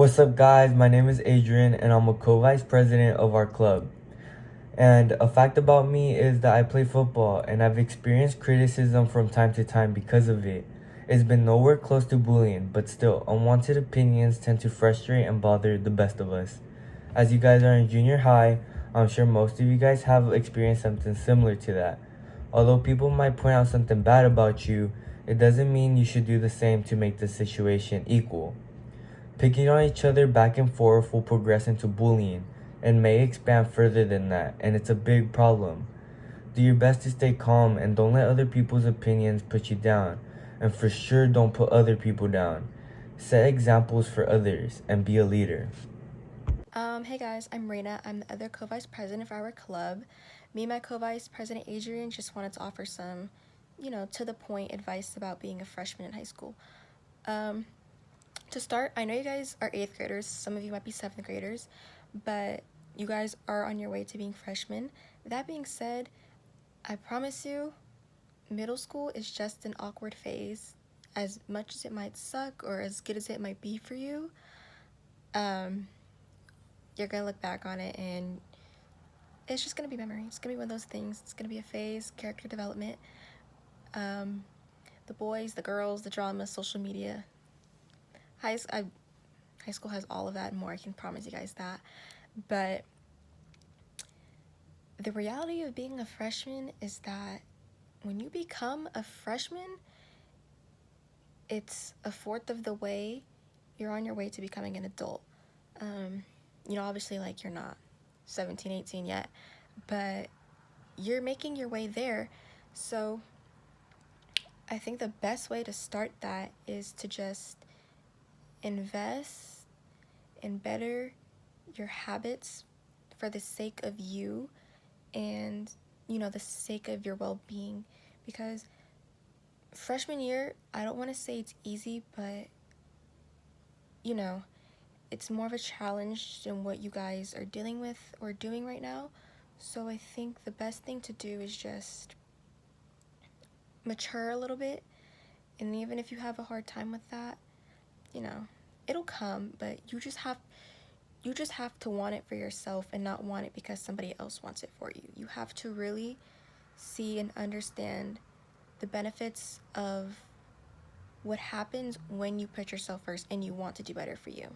What's up, guys? My name is Adrian, and I'm a co-vice president of our club. And a fact about me is that I play football, and I've experienced criticism from time to time because of it. It's been nowhere close to bullying, but still, unwanted opinions tend to frustrate and bother the best of us. As you guys are in junior high, I'm sure most of you guys have experienced something similar to that. Although people might point out something bad about you, it doesn't mean you should do the same to make the situation equal. Picking on each other back and forth will progress into bullying and may expand further than that, and it's a big problem. Do your best to stay calm and don't let other people's opinions put you down, and for sure don't put other people down. Set examples for others and be a leader. Hey guys, I'm Raina. I'm the other co-vice president of our club. Me and my co-vice president Adrian just wanted to offer some, to the point advice about being a freshman in high school. To start, I know you guys are 8th graders, some of you might be 7th graders, but you guys are on your way to being freshmen. That being said, I promise you, middle school is just an awkward phase. As much as it might suck or as good as it might be for you, you're gonna look back on it and it's just gonna be memory. It's gonna be one of those things. It's gonna be a phase, character development. The boys, the girls, the drama, social media. High school has all of that and more, I can promise you guys that. But the reality of being a freshman is that when you become a freshman, it's a fourth of the way you're on your way to becoming an adult. Obviously, like, you're not 17, 18 yet, but you're making your way there. So I think the best way to start that is to just invest and better your habits for the sake of you and, the sake of your well-being. Because freshman year, I don't want to say it's easy, but, it's more of a challenge than what you guys are dealing with or doing right now. So I think the best thing to do is just mature a little bit. And even if you have a hard time with that, it'll come, but you just have to want it for yourself and not want it because somebody else wants it for you. You have to really see and understand the benefits of what happens when you put yourself first and you want to do better for you.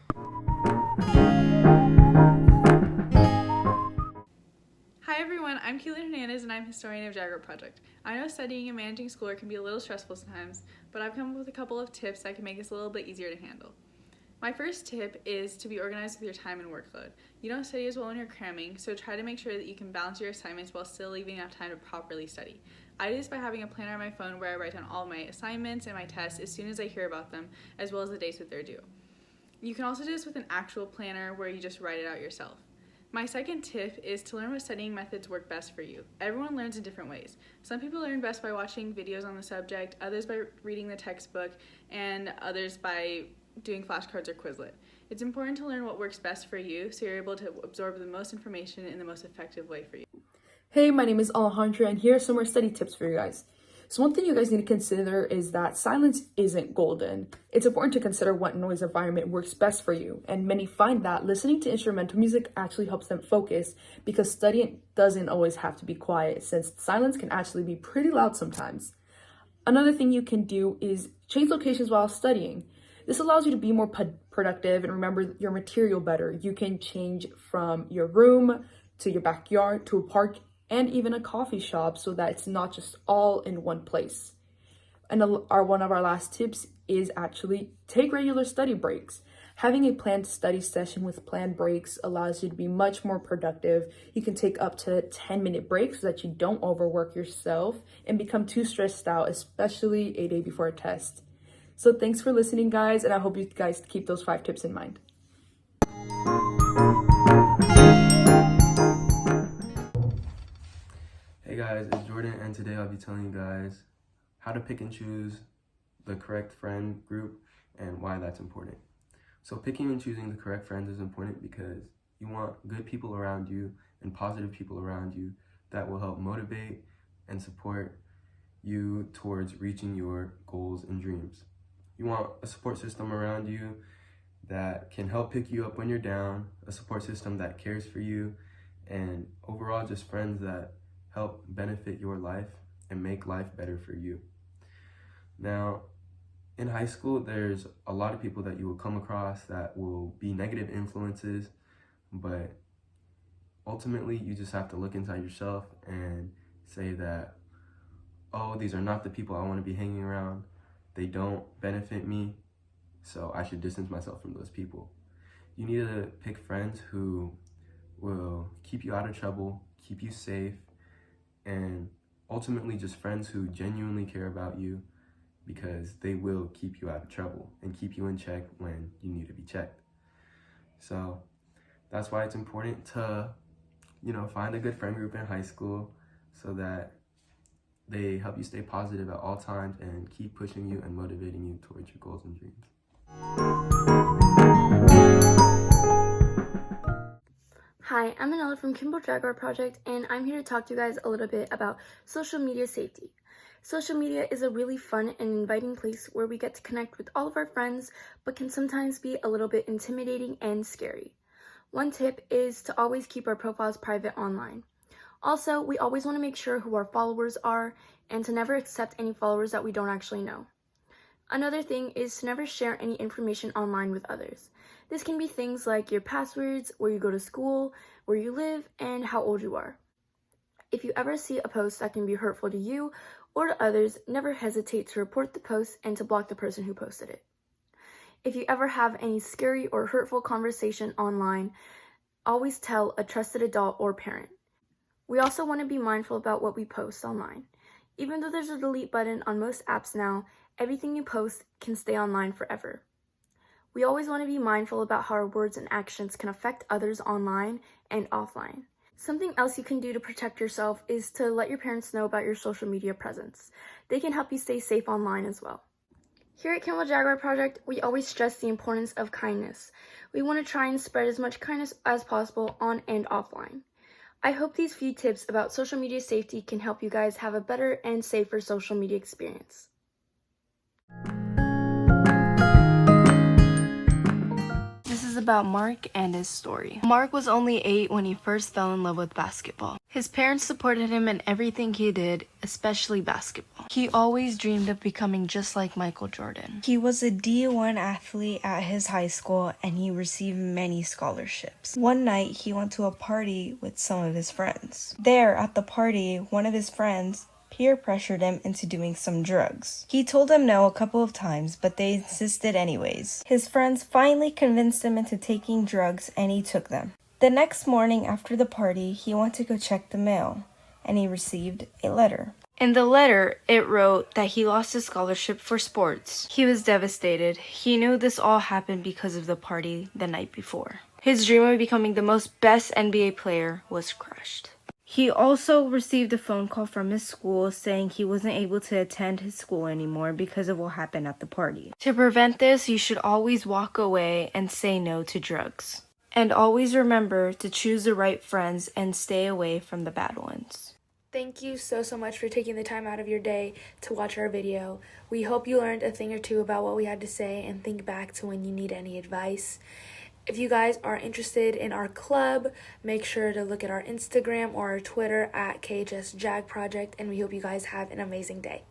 Hi everyone, I'm Keelan Hernandez and I'm historian of Jaguar Project. I know studying and managing schoolwork can be a little stressful sometimes, but I've come up with a couple of tips that can make this a little bit easier to handle. My first tip is to be organized with your time and workload. You don't study as well when you're cramming, so try to make sure that you can balance your assignments while still leaving enough time to properly study. I do this by having a planner on my phone where I write down all my assignments and my tests as soon as I hear about them, as well as the dates that they're due. You can also do this with an actual planner where you just write it out yourself. My second tip is to learn what studying methods work best for you. Everyone learns in different ways. Some people learn best by watching videos on the subject, others by reading the textbook, and others by doing flashcards or Quizlet. It's important to learn what works best for you so you're able to absorb the most information in the most effective way for you. Hey, my name is Alejandra, and here are some more study tips for you guys. So one thing you guys need to consider is that silence isn't golden. It's important to consider what noise environment works best for you, and many find that listening to instrumental music actually helps them focus because studying doesn't always have to be quiet, since silence can actually be pretty loud sometimes. Another thing you can do is change locations while studying. This allows you to be more productive and remember your material better. You can change from your room to your backyard to a park and even a coffee shop so that it's not just all in one place. And one of our last tips is actually take regular study breaks. Having a planned study session with planned breaks allows you to be much more productive. You can take up to 10-minute breaks so that you don't overwork yourself and become too stressed out, especially a day before a test. So thanks for listening, guys, and I hope you guys keep those 5 tips in mind. Hey guys, it's Jordan, and today I'll be telling you guys how to pick and choose the correct friend group and why that's important. So picking and choosing the correct friends is important because you want good people around you and positive people around you that will help motivate and support you towards reaching your goals and dreams. You want a support system around you that can help pick you up when you're down, a support system that cares for you, and overall just friends that help benefit your life and make life better for you. Now, in high school, there's a lot of people that you will come across that will be negative influences, but ultimately you just have to look inside yourself and say that, oh, these are not the people I want to be hanging around. They don't benefit me, so I should distance myself from those people. You need to pick friends who will keep you out of trouble, keep you safe, and ultimately just friends who genuinely care about you, because they will keep you out of trouble and keep you in check when you need to be checked. So that's why it's important to, find a good friend group in high school so that they help you stay positive at all times and keep pushing you and motivating you towards your goals and dreams. Hi, I'm Manila from Kimball Jaguar Project, and I'm here to talk to you guys a little bit about social media safety. Social media is a really fun and inviting place where we get to connect with all of our friends, but can sometimes be a little bit intimidating and scary. One tip is to always keep our profiles private online. Also, we always want to make sure who our followers are and to never accept any followers that we don't actually know. Another thing is to never share any information online with others. This can be things like your passwords, where you go to school, where you live, and how old you are. If you ever see a post that can be hurtful to you or to others, never hesitate to report the post and to block the person who posted it. If you ever have any scary or hurtful conversation online, always tell a trusted adult or parent. We also want to be mindful about what we post online. Even though there's a delete button on most apps now, everything you post can stay online forever. We always want to be mindful about how our words and actions can affect others online and offline. Something else you can do to protect yourself is to let your parents know about your social media presence. They can help you stay safe online as well. Here at Kimball Jaguar Project, we always stress the importance of kindness. We want to try and spread as much kindness as possible on and offline. I hope these few tips about social media safety can help you guys have a better and safer social media experience. This is about Mark and his story. Mark was only 8 when he first fell in love with basketball. His parents supported him in everything he did, especially basketball. He always dreamed of becoming just like Michael Jordan. He was a D1 athlete at his high school and he received many scholarships. One night, he went to a party with some of his friends. There, at the party, one of his friends peer pressured him into doing some drugs. He told them no a couple of times, but they insisted anyways. His friends finally convinced him into taking drugs and he took them. The next morning after the party, he went to go check the mail and he received a letter. In the letter, it wrote that he lost his scholarship for sports. He was devastated. He knew this all happened because of the party the night before. His dream of becoming the best NBA player was crushed. He also received a phone call from his school saying he wasn't able to attend his school anymore because of what happened at the party. To prevent this, you should always walk away and say no to drugs. And always remember to choose the right friends and stay away from the bad ones. Thank you so much for taking the time out of your day to watch our video. We hope you learned a thing or two about what we had to say and think back to when you need any advice. If you guys are interested in our club, make sure to look at our Instagram or our Twitter at KHS Jag Project, and we hope you guys have an amazing day.